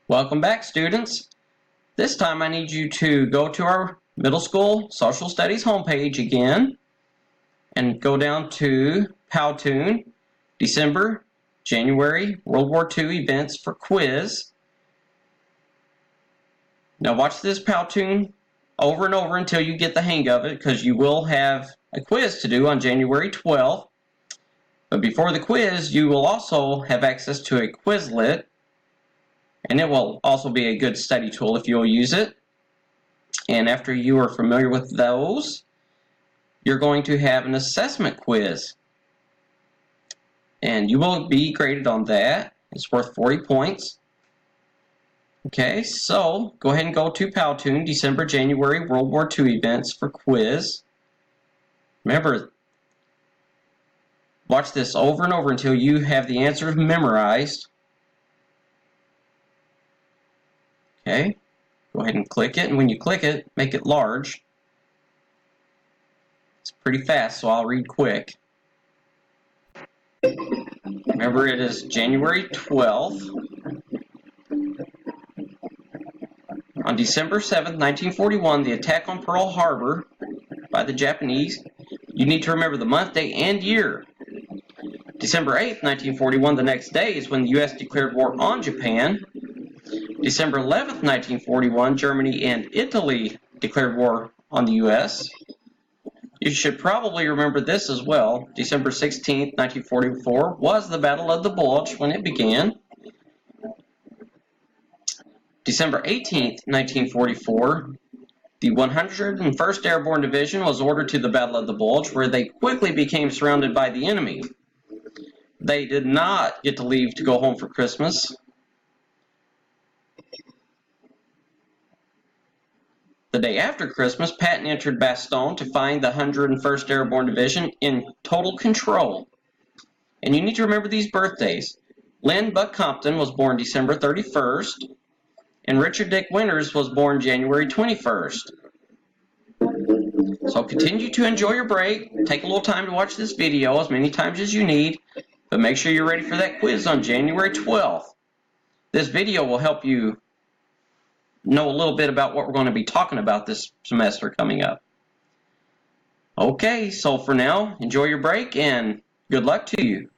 Welcome back, students. This time I need you to go to our middle school social studies homepage again and go down to Powtoon, December, January, World War II events for quiz. Now watch this Powtoon over and over until you get the hang of it, because you will have a quiz to do on January 12th. But before the quiz, you will also have access to a Quizlet, and it will also be a good study tool if you'll use it. And after you are familiar with those, you're going to have an assessment quiz. And you will be graded on that. It's worth 40 points. Okay, so go ahead and go to Powtoon, December, January, World War II events for quiz. Remember, watch this over and over until you have the answers memorized. Okay, go ahead and click it, and when you click it, make it large. It's pretty fast, so I'll read quick. Remember, it is January 12th. On December 7th, 1941, the attack on Pearl Harbor by the Japanese. You need to remember the month, day, and year. December 8th, 1941, the next day, is when the U.S. declared war on Japan. December 11th, 1941, Germany and Italy declared war on the U.S. You should probably remember this as well. December 16th, 1944, was the Battle of the Bulge when it began. December 18th, 1944, the 101st Airborne Division was ordered to the Battle of the Bulge, where they quickly became surrounded by the enemy. They did not get to leave to go home for Christmas. The day after Christmas, Patton entered Bastogne to find the 101st Airborne Division in total control. And you need to remember these birthdays. Lynn Buck Compton was born December 31st, and Richard Dick Winters was born January 21st. So continue to enjoy your break. Take a little time to watch this video as many times as you need, but make sure you're ready for that quiz on January 12th. This video will help you know a little bit about what we're going to be talking about this semester coming up. Okay, so for now, enjoy your break and good luck to you.